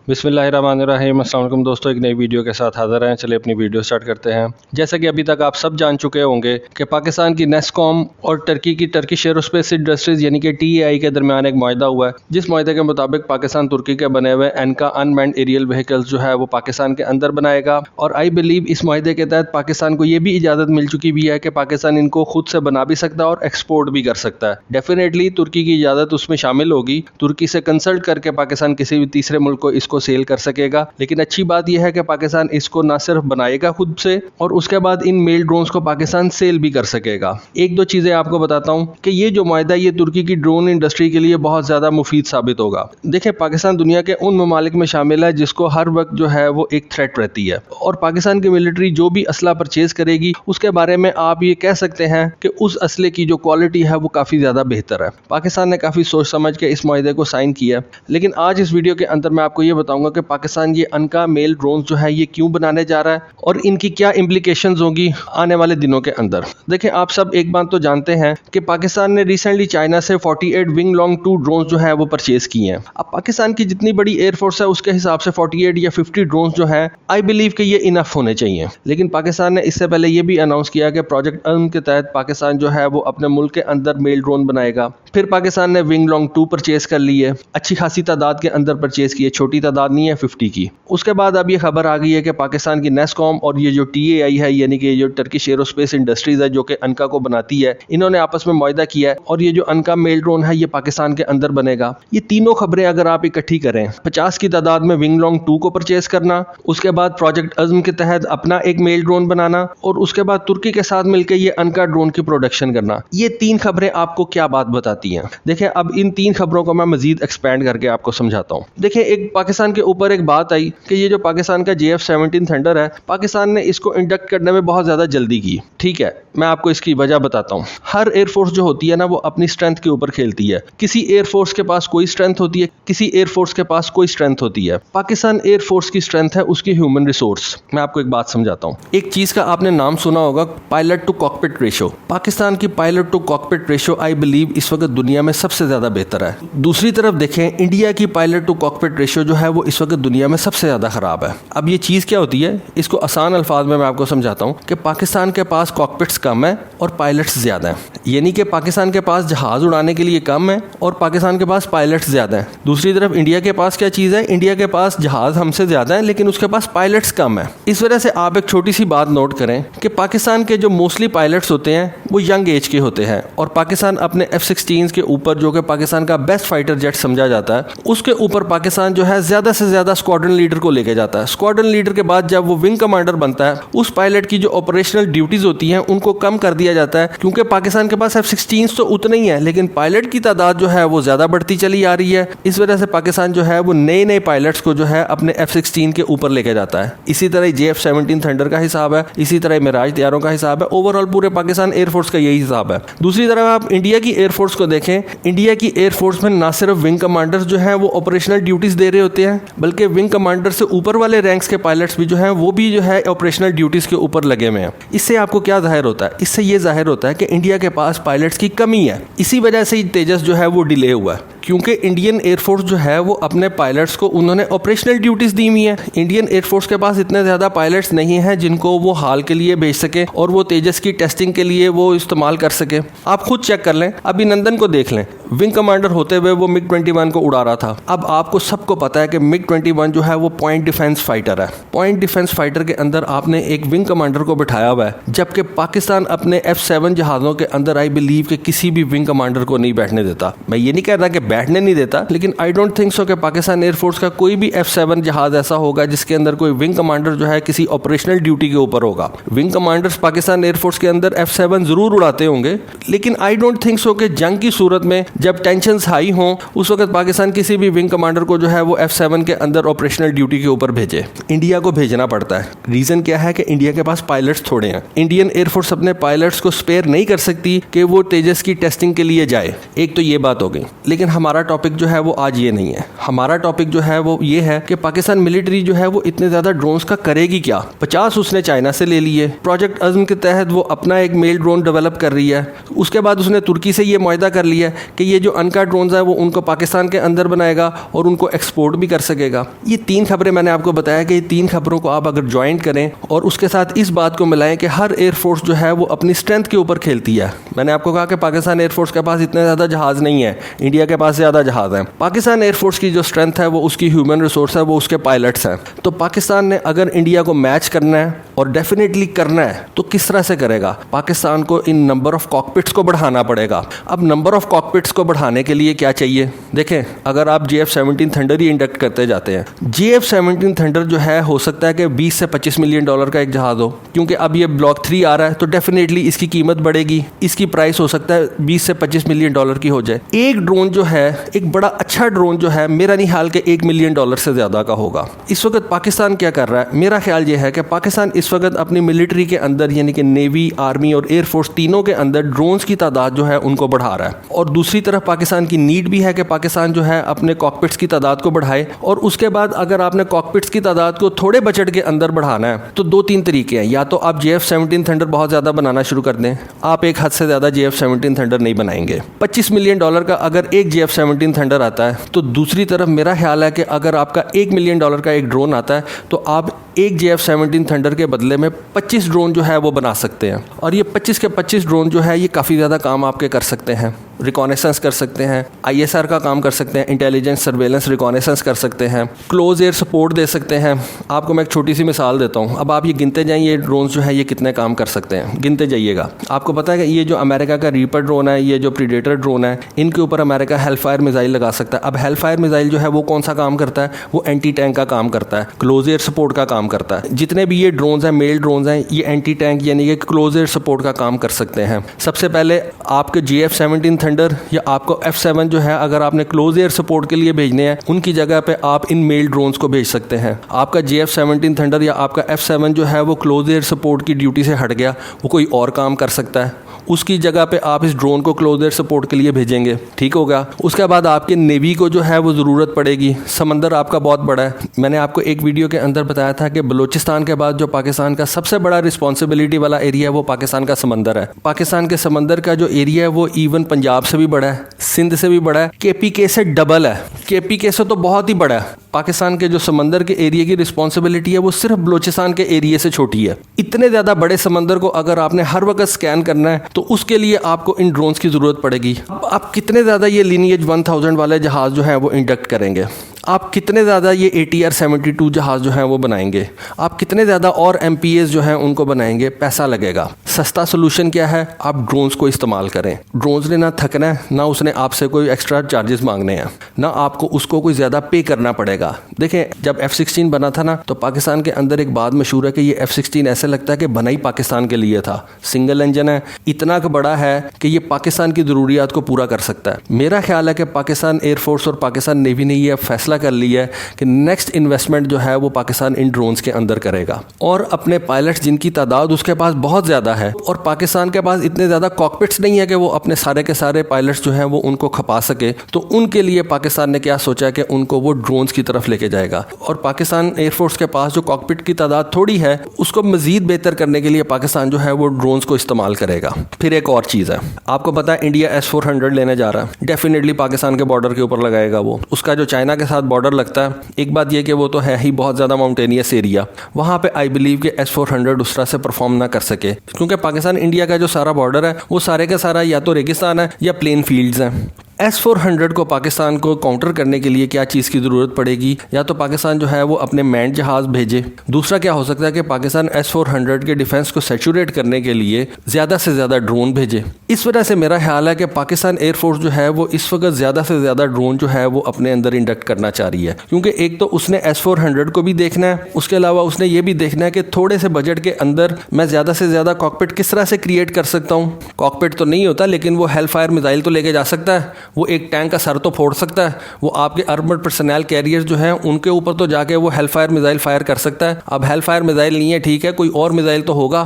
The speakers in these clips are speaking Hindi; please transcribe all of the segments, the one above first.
बिस्मिल्लाहिर्रहमानिर्रहीम। अस्सलाम वालेकुम दोस्तों, एक नई वीडियो के साथ हाज़िर हैं। चलिए अपनी वीडियो स्टार्ट करते हैं। जैसा कि अभी तक आप सब जान चुके होंगे कि पाकिस्तान की नेस्कॉम और टर्की की टर्किश एरोस्पेस इंडस्ट्रीज़ यानी कि TAI के दरमियान एक मुआहदा हुआ है, जिस मुआहदे के मुताबिक पाकिस्तान तुर्की के बने हुए एनका अनमैन्ड एरियल व्हीकल्स जो है वो पाकिस्तान के अंदर बनाएगा। और आई बिलीव इस मुआहदे के तहत पाकिस्तान को ये भी इजाज़त मिल चुकी भी है कि पाकिस्तान इनको खुद से बना भी सकता है और एक्सपोर्ट भी कर सकता है। डेफिनेटली तुर्की की इजाज़त उसमें शामिल होगी। तुर्की से कंसल्ट करके पाकिस्तान किसी भी तीसरे मुल्क को इसको सेल कर सकेगा। लेकिन अच्छी बात यह है कि पाकिस्तान इसको ना सिर्फ बनाएगा खुद से, और उसके बाद इन मेल ड्रोन्स को पाकिस्तान सेल भी कर सकेगा। एक दो चीज़ें आपको बताता हूं कि ये जो मुआहदा ये तुर्की की ड्रोन इंडस्ट्री के लिए बहुत ज़्यादा मुफीद साबित होगा। देखिए, पाकिस्तान दुनिया के उन ममालिक में शामिल है जिसको हर वक्त जो है वो एक थ्रेट रहती है, और पाकिस्तान की मिलिट्री जो भी असला परचेज करेगी उसके बारे में आप ये कह सकते हैं कि उस असले की जो क्वालिटी है वो काफ़ी ज़्यादा बेहतर है। पाकिस्तान ने काफ़ी सोच समझ के इस मुआहदे को साइन किया। लेकिन आज इस वीडियो के अंदर मैं आपको ये बताऊंगा कि पाकिस्तान ये अनका मेल ड्रोन जो है ये क्यों बनाने जा रहा है और इनकी क्या इम्प्लीकेशंस होंगी आने वाले दिनों के अंदर। देखिए, आप सब एक बात तो जानते हैं कि पाकिस्तान ने रिसेंटली चाइना से 48 विंग लॉन्ग 2 ड्रोन जो है वो परचेज किए हैं। अब पाकिस्तान की जितनी बड़ी एयरफोर्स है उसके हिसाब से 48 या 50 ड्रोन जो है आई बिलीव कि ये इनफ होने चाहिए। लेकिन पाकिस्तान ने इससे पहले ये भी अनाउंस किया कि प्रोजेक्ट अर्म के तहत पाकिस्तान जो है वो अपने मुल्क के अंदर मेल ड्रोन बनाएगा। फिर पाकिस्तान ने विंग लॉन्ग 2 परचेज कर ली है, अच्छी खासी तादाद के अंदर परचेज की है, छोटी तादाद नहीं है 50 की। उसके बाद अब ये खबर आ गई है कि पाकिस्तान की नेस्कॉम और ये जो TAI है यानी कि जो टर्किश एरोस्पेस इंडस्ट्रीज है जो कि अनका को बनाती है, इन्होंने आपस में मुआहदा किया है और ये जो अनका मेल ड्रोन है ये पाकिस्तान के अंदर बनेगा। ये तीनों खबरें अगर आप इकट्ठी करें, 50 की तादाद में विंग लॉन्ग 2 को परचेज करना, उसके बाद प्रोजेक्ट अज़्म के तहत अपना एक मेल ड्रोन बनाना, और उसके बाद तुर्की के साथ मिलकर ये अनका ड्रोन की प्रोडक्शन करना, ये 3 खबरें आपको क्या बात बताती हैं। देखिए, अब इन 3 खबरों को मैं मजीद एक्सपैंड करके आपको समझाता हूँ। देखिए, एक पाकिस्तान के ऊपर एक बात आई कि ये जो पाकिस्तान का JF-17 थंडर है, पाकिस्तान ने इसको इंडक्ट करने में बहुत ज़्यादा जल्दी की। ठीक है, मैं आपको इसकी वजह बताता हूँ। हर एयरफोर्स जो होती है ना वो अपनी स्ट्रेंथ के ऊपर खेलती है। किसी एयरफोर्स के पास कोई स्ट्रेंथ होती है, किसी एयरफोर्स के पास कोई स्ट्रेंथ होती है। पाकिस्तान एयरफोर्स की स्ट्रेंथ है उसकी ह्यूमन रिसोर्स। मैं आपको एक बात समझाता हूँ। एक चीज़ का आपने नाम सुना होगा, pilot to cockpit ratio. Pakistan की pilot to cockpit ratio I believe इस वक्त दुनिया में सबसे ज़्यादा बेहतर है। दूसरी तरफ देखें, इंडिया की पायलट टू कॉकपिट रेशो जो है वो इस वक्त दुनिया में सबसे ज़्यादा ख़राब है। अब ये चीज़ क्या होती है, इसको आसान अल्फाज में मैं आपको समझाता हूँ कि पाकिस्तान के पास कॉकपिट्स कम है और पायलट्स ज़्यादा हैं। यानी कि पाकिस्तान के पास जहाज़ उड़ाने के लिए कम है और पाकिस्तान के पास पायलट्स ज़्यादा हैं। दूसरी तरफ इंडिया के पास क्या चीज़ है, इंडिया के पास जहाज़ हमसे ज़्यादा है लेकिन उसके पास पायलट्स कम है। इस वजह से आप एक छोटी सी बात नोट करें कि पाकिस्तान के जो मोस्टली पायलट्स होते हैं वो यंग एज के होते हैं, और पाकिस्तान अपने F-16 के ऊपर, जो कि पाकिस्तान का बेस्ट फाइटर जेट समझा जाता है, उसके ऊपर पाकिस्तान जो है ज़्यादा से ज़्यादा स्क्वाड्रन लीडर को लेके जाता है। स्क्वाड्रन लीडर के बाद जब वो विंग कमांडर बनता है, उस पायलट की जो ऑपरेशनल ड्यूटीज़ होती हैं उनको कम कर दिया जाता है, क्योंकि पाकिस्तान के पास F-16 तो उतने ही है लेकिन पायलट की तादाद जो है वो ज़्यादा बढ़ती चली आ रही है। इस वजह से पाकिस्तान जो है वो नए नए पायलट्स को जो है अपने F-16 के ऊपर लेके जाता है। इसी तरह JF-17 थंडर का हिसाब है, इसी तरह मिराज तैयारों का हिसाब है। ओवरऑल पूरे पाकिस्तान एयरफोर्स का यही हिसाब है। दूसरी तरफ आप इंडिया की एयरफोर्स को देखें, इंडिया की एयरफोर्स में ना सिर्फ विंग कमांडर्स जो है वो ऑपरेशनल ड्यूटीज़ दे रहे होते हैं, बल्कि विंग कमांडर से ऊपर वाले रैंक्स के पायलट्स भी जो हैं वो भी जो है ऑपरेशनल ड्यूटीज़ के ऊपर लगे हुए हैं। इससे आपको क्या जाहिर होता है, इससे ये जाहिर होता है कि इंडिया के पास पायलट्स की कमी है। इसी वजह से तेजस जो है वो डिले हुआ है, क्योंकि इंडियन एयरफोर्स जो है वो अपने पायलट्स को उन्होंने ऑपरेशनल ड्यूटीज़ दी हुई है। इंडियन एयरफोर्स के पास इतने ज़्यादा पायलट्स नहीं हैं जिनको वो हाल के लिए भेज सके और वो तेजस की टेस्टिंग के लिए वो इस्तेमाल कर सके। आप खुद चेक कर लें, अभिनंदन को देख लें, विंग कमांडर होते हुए वो MiG-21 को उड़ा रहा था। अब आपको सबको पता है कि MiG-21 जो है वो पॉइंट डिफेंस फाइटर है। पॉइंट डिफेंस फाइटर के अंदर आपने एक विंग कमांडर को बिठाया हुआ है, जबकि पाकिस्तान अपने F-7 जहाज़ों के अंदर आई बिलीव कि किसी भी विंग कमांडर को नहीं बैठने देता। मैं ये नहीं कह रहा कि बैठने नहीं देता, लेकिन आई डोंट थिंक सो कि पाकिस्तान एयरफोर्स का कोई भी F-7 जहाज़ ऐसा होगा जिसके अंदर कोई विंग कमांडर जो है किसी ऑपरेशनल ड्यूटी के ऊपर होगा। विंग कमांडर्स पाकिस्तान एयरफोर्स के अंदर F-7 ज़रूर उड़ाते होंगे, लेकिन आई डोंट थिंक सो कि जंग की सूरत में जब टेंशंस हाई हों उस वक्त पाकिस्तान किसी भी विंग कमांडर को जो है वो F-7 के अंदर ऑपरेशनल ड्यूटी के ऊपर भेजे। इंडिया को भेजना पड़ता है। रीज़न क्या है कि इंडिया के पास पायलट्स थोड़े हैं। इंडियन एयरफोर्स अपने पायलट्स को स्पेयर नहीं कर सकती कि वो तेजस की टेस्टिंग के लिए जाए। एक तो ये बात हो गई, लेकिन हमारा टॉपिक जो है वो आज ये नहीं है। हमारा टॉपिक जो है वो ये है कि पाकिस्तान मिलिट्री जो है वो इतने ज़्यादा ड्रोन्स का करेगी क्या। 50 उसने चाइना से ले लिए, प्रोजेक्ट अज़्म के तहत वो अपना एक मेल ड्रोन डेवलप कर रही है। उसके बाद उसने तुर्की से ये मुआहदा कर लिया कि ये जो अनका ड्रोन्स है वो उनको पाकिस्तान के अंदर बनाएगा और उनको एक्सपोर्ट भी कर सकेगा। ये 3 खबरें मैंने आपको बताया कि ये 3 खबरों को आप अगर ज्वाइंट करें और उसके साथ इस बात को मिलाएं कि हर एयरफोर्स जो है वो अपनी स्ट्रेंथ के ऊपर खेलती है। मैंने आपको कहा कि पाकिस्तान एयरफोर्स के पास इतने ज़्यादा जहाज़ नहीं है, इंडिया के पास ज़्यादा जहाज़ हैं। पाकिस्तान एयरफोर्स की जो स्ट्रेंथ है वो उसकी ह्यूमन रिसोर्स है, वो उसके पायलट्स हैं। तो पाकिस्तान ने अगर इंडिया को मैच करना है और डेफिनेटली करना है तो किस तरह से करेगा। पाकिस्तान को इन नंबर ऑफ कॉकपिट्स को बढ़ाना पड़ेगा। अब नंबर ऑफ कॉकपिट्स को बढ़ाने के लिए क्या चाहिए, देखें अगर आप JF-17 थंडर ही इंडक्ट करते जाते हैं, JF-17 थंडर जो है हो सकता है कि 20 से 25 मिलियन डॉलर का एक जहाज़ हो, क्योंकि अब ये ब्लॉक 3 आ रहा है तो डेफिनेटली इसकी कीमत बढ़ेगी, इसकी प्राइस हो सकता है 20 से 25 मिलियन डॉलर की हो जाए। एक ड्रोन जो है, एक बड़ा अच्छा ड्रोन जो है, मेरा नहीं ख्याल के $1 मिलियन से ज़्यादा का होगा। इस वक्त पाकिस्तान क्या कर रहा है, मेरा ख्याल ये है कि पाकिस्तान इस वक्त अपनी मिलिट्री के अंदर यानी कि नेवी, आर्मी और एयरफोर्स तीनों के अंदर ड्रोन्स की तादाद जो है उनको बढ़ा रहा है। और दूसरी तरफ पाकिस्तान की नीड भी है कि पाकिस्तान जो है अपने कॉकपिट्स की तादाद को बढ़ाए। और उसके बाद अगर आपने कॉकपिट्स की तादाद को थोड़े बजट के अंदर बढ़ाना है तो 2-3 तरीके हैं। या तो आप JF-17 थंडर बहुत ज़्यादा बनाना शुरू कर दें, आप एक हद से ज़्यादा JF-17 थंडर नहीं बनाएंगे। $25 मिलियन का अगर एक JF-17 थंडर आता है तो दूसरी तरफ मेरा ख्याल है कि अगर आपका $1 मिलियन का एक ड्रोन आता है तो आप एक JF-17 थंडर के बदले में 25 ड्रोन जो है वो बना सकते हैं। और ये 25 के 25 ड्रोन जो है ये काफ़ी ज़्यादा काम आपके कर सकते हैं। रिकॉनेसेंस कर सकते हैं, ISR का काम कर सकते हैं, इंटेलिजेंस सर्वेलेंस रिकॉनेसेंस कर सकते हैं, क्लोज एयर सपोर्ट दे सकते हैं। आपको मैं एक छोटी सी मिसाल देता हूँ। अब आप ये गिनते जाएं ये ड्रोन जो है ये कितने काम कर सकते हैं, गिनते जाइएगा। आपको पता है कि ये जो अमेरिका का रीपर ड्रोन है, ये जो प्रीडेटर ड्रोन है, इनके ऊपर अमेरिका हेलफायर मिसाइल लगा सकता है। अब हेलफायर मिसाइल जो है वो कौन सा काम करता है, वो एंटी टैंक का काम करता है, क्लोज एयर सपोर्ट का काम करता है। जितने भी ये ड्रोन्स हैं, मेल ड्रोन्स हैं, ये एंटी टैंक यानी कि क्लोज एयर सपोर्ट का काम कर सकते हैं। सबसे पहले आपके JF-17 थंडर या आपको F7 जो है अगर आपने क्लोज एयर सपोर्ट के लिए भेजने हैं, उनकी जगह पे आप इन मेल ड्रोन्स को भेज सकते हैं। आपका JF-17 थंडर या आपका F7 जो है वो क्लोज एयर सपोर्ट की ड्यूटी से हट गया, वो कोई और काम कर सकता है, उसकी जगह पे आप इस ड्रोन को क्लोज एयर सपोर्ट के लिए भेजेंगे, ठीक होगा। उसके बाद आपके नेवी को जो है वो ज़रूरत पड़ेगी। समंदर आपका बहुत बड़ा है। मैंने आपको एक वीडियो के अंदर बताया था कि बलूचिस्तान के बाद जो पाकिस्तान का सबसे बड़ा रिस्पॉन्सिबिलिटी वाला एरिया है वो पाकिस्तान का समंदर है। पाकिस्तान के समंदर का जो एरिया है वो इवन पंजाब से भी बड़ा है, सिंध से भी बड़ा है, KPK से डबल है, KPK से तो बहुत ही बड़ा है। पाकिस्तान के जो समंदर के एरिया की रिस्पॉन्सिबिलिटी है वो सिर्फ बलूचिस्तान के एरिया से छोटी है। इतने ज़्यादा बड़े समंदर को अगर आपने हर वक्त स्कैन करना है तो उसके लिए आपको इन ड्रोन्स की ज़रूरत पड़ेगी। आप कितने ज़्यादा ये लिनिएज 1000 वाले जहाज़ जो हैं वो इंडक्ट करेंगे, आप कितने ज़्यादा ये ATR-72 जहाज़ जो हैं वो बनाएंगे, आप कितने ज़्यादा और MPAs जो हैं उनको बनाएंगे, पैसा लगेगा। सस्ता सोल्यूशन क्या है, आप ड्रोन्स को इस्तेमाल करें। ड्रोन्स ने ना थकना है, ना उसने आपसे कोई एक्स्ट्रा चार्जेस मांगने हैं, ना आपको उसको कोई ज़्यादा पे करना पड़ेगा। देखें जब F-16 बना था ना तो पाकिस्तान के अंदर एक बात मशहूर है कि ये F-16 ऐसे लगता है कि बना ही पाकिस्तान के लिए था। सिंगल इंजन है, इतना बड़ा है कि ये पाकिस्तान की ज़रूरियात को पूरा कर सकता है। मेरा ख्याल है कि पाकिस्तान एयरफोर्स और पाकिस्तान नेवी ने यह फैसला कर लिया है कि नेक्स्ट इन्वेस्टमेंट जो है वो पाकिस्तान इन ड्रोन्स के अंदर करेगा। और अपने पायलट्स जिनकी तादाद उसके पास बहुत ज़्यादा है और पाकिस्तान के पास इतने ज़्यादा कॉकपिट्स नहीं है कि वो अपने सारे के सारे पायलट्स जो हैं वो उनको खपा सके, तो उनके लिए पाकिस्तान ने क्या सोचा कि उनको वो ड्रोन्स की तरफ लेके जाएगा। और पाकिस्तान एयरफोर्स के पास जो कॉकपिट की तादाद थोड़ी है उसको मज़ीद बेहतर करने के लिए पाकिस्तान जो है वो ड्रोन्स को इस्तेमाल करेगा। फिर एक और चीज़ है, आपको पता है इंडिया S-400 लेने जा रहा है, डेफिनेटली पाकिस्तान के बॉर्डर के ऊपर लगाएगा वो। उसका जो चाइना के साथ बॉर्डर लगता है, एक बात ये कि वो तो है ही बहुत ज़्यादा माउंटेनियस एरिया, वहाँ पे आई बिलीव कि S-400 उस तरह से परफॉर्म ना कर सके, क्योंकि पाकिस्तान इंडिया का जो सारा बॉर्डर है वो सारे का सारा या तो रेगिस्तान है या प्लेन फील्ड्स हैं। S-400 को पाकिस्तान को काउंटर करने के लिए क्या चीज़ की ज़रूरत पड़ेगी, या तो पाकिस्तान जो है वो अपने मैंड जहाज़ भेजे, दूसरा क्या हो सकता है कि पाकिस्तान S-400 के डिफेंस को सैचुरेट करने के लिए ज़्यादा से ज़्यादा ड्रोन भेजे। इस वजह से मेरा ख्याल है कि पाकिस्तान एयरफोर्स जो है वो इस वक्त ज़्यादा से ज़्यादा ड्रोन जो है वो अपने अंदर इंडक्ट करना चाह रही है, क्योंकि एक तो उसने S-400 को भी देखना है, उसके अलावा उसने ये भी देखना है कि थोड़े से बजट के अंदर मैं ज़्यादा से ज़्यादा कॉकपिट किस तरह से क्रिएट कर सकता हूँ। कॉकपिट तो नहीं होता लेकिन वो हेलफायर मिसाइल तो लेके जा सकता है, वो एक टैंक का सर तो फोड़ सकता है, वो आपके आर्मर्ड पर्सनल कैरियर जो हैं उनके ऊपर तो जाके वो हेलफायर मिसाइल फायर कर सकता है। अब हेलफायर मिसाइल नहीं है, ठीक है, कोई और मिसाइल तो होगा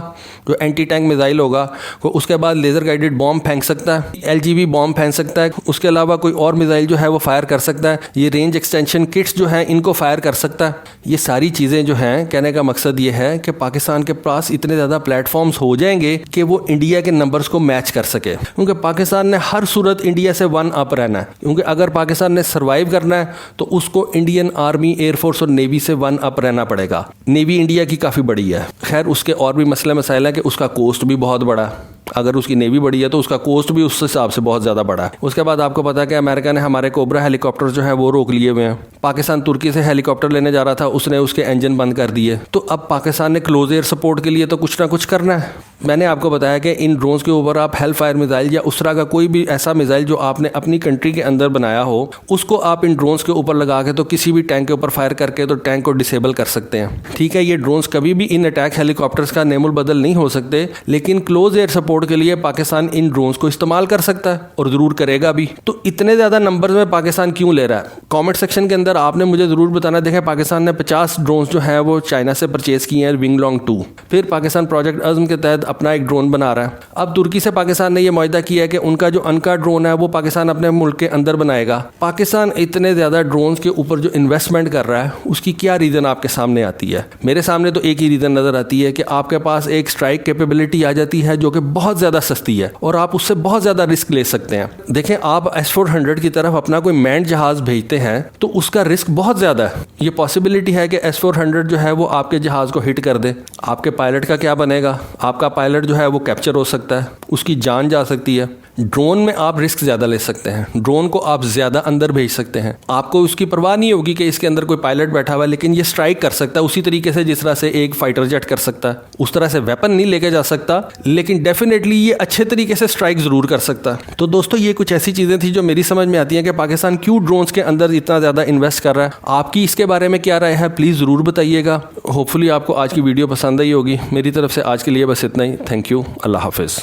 जो एंटी टैंक मिसाइल होगा। उसके बाद लेज़र गाइडेड बॉम्ब फेंक सकता है, LGV बॉम्ब फेंक सकता है। उसके अलावा कोई और मिसाइल जो है वो फायर कर सकता है। ये रेंज एक्सटेंशन किट्स जो हैं इनको फायर कर सकता है। ये सारी चीज़ें जो हैं, कहने का मकसद ये है कि पाकिस्तान के पास इतने ज़्यादा प्लेटफॉर्म्स हो जाएंगे कि वो इंडिया के नंबर्स को मैच कर सके, क्योंकि पाकिस्तान ने हर सूरत इंडिया से वन अप रहना है। क्योंकि अगर पाकिस्तान ने सर्वाइव करना है तो उसको इंडियन आर्मी, एयरफोर्स और नेवी से वन अप रहना पड़ेगा। नेवी इंडिया की काफ़ी बड़ी है, खैर उसके और भी मसले मसाइल है कि उसका कोस्ट भी बहुत बड़ा है। अगर उसकी नेवी बड़ी है तो उसका कोस्ट भी उस हिसाब से बहुत ज़्यादा बड़ा है। उसके बाद आपको पता है कि अमेरिका ने हमारे कोबरा हेलीकॉप्टर जो है वो रोक लिए हुए हैं। पाकिस्तान तुर्की से हेलीकॉप्टर लेने जा रहा था, उसने उसके इंजन बंद कर दिए। तो अब पाकिस्तान ने क्लोज एयर सपोर्ट के लिए तो कुछ ना कुछ करना है। मैंने आपको बताया कि इन ड्रोन्स के ऊपर आप हेल फायर मिसाइल या उस तरह का कोई भी ऐसा मिसाइल जो आपने अपनी कंट्री के अंदर बनाया हो, उसको आप इन ड्रोन्स के ऊपर लगा के तो किसी भी टैंक के ऊपर फायर करके तो टैंक को डिसेबल कर सकते हैं। ठीक है, ये ड्रोन्स कभी भी इन अटैक हेलीकॉप्टर्स का नेमुल बदल नहीं हो सकते, लेकिन क्लोज एयर सपोर्ट के लिए पाकिस्तान इन ड्रोन्स को इस्तेमाल कर सकता है और ज़रूर करेगा भी। तो इतने ज़्यादा नंबर्स में पाकिस्तान क्यों ले रहा है? कमेंट सेक्शन के अंदर आपने मुझे ज़रूर बताना। देखें, पाकिस्तान ने 50 ड्रोन्स जो हैं वो चाइना से परचेज किए हैं, विंगलोंग 2। फिर पाकिस्तान प्रोजेक्ट अज़्म के तहत अपना एक ड्रोन बना रहा है। अब तुर्की से पाकिस्तान ने यह मुआहदा किया है कि उनका जो अनका ड्रोन है वो पाकिस्तान अपने मुल्क के अंदर बनाएगा। पाकिस्तान इतने ज़्यादा ड्रोन्स के ऊपर जो इन्वेस्टमेंट कर रहा है, उसकी क्या रीज़न आपके सामने आती है? मेरे सामने तो एक ही रीज़न नज़र आती है कि आपके पास एक स्ट्राइक कैपेबिलिटी आ जाती है जो कि बहुत ज़्यादा सस्ती है और आप उससे बहुत ज़्यादा रिस्क ले सकते हैं। देखें, आप S-400 की तरफ अपना कोई मैंड जहाज़ भेजते हैं तो उसका रिस्क बहुत ज़्यादा है। ये पॉसिबिलिटी है कि S-400 जो है वो आपके जहाज़ को हिट कर दे। आपके पायलट का क्या बनेगा? आपका पायलट जो है वो कैप्चर हो सकता है, उसकी जान जा सकती है। ड्रोन में आप रिस्क ज़्यादा ले सकते हैं, ड्रोन को आप ज़्यादा अंदर भेज सकते हैं। आपको उसकी परवाह नहीं होगी कि इसके अंदर कोई पायलट बैठा हुआ है, लेकिन ये स्ट्राइक कर सकता है उसी तरीके से जिस तरह से एक फाइटर जेट कर सकता है। उस तरह से वेपन नहीं लेके जा सकता, लेकिन डेफिनेटली ये अच्छे तरीके से स्ट्राइक ज़रूर कर सकता है। तो दोस्तों, ये कुछ ऐसी चीज़ें थी जो मेरी समझ में आती हैं कि पाकिस्तान क्यों ड्रोन्स के अंदर इतना ज़्यादा इन्वेस्ट कर रहा है। आपकी इसके बारे में क्या राय है, प्लीज़ ज़रूर बताइएगा। होपफुली आपको आज की वीडियो पसंद आई होगी। मेरी तरफ से आज के लिए बस इतना ही। Thank you. अल्लाह हाफिज़।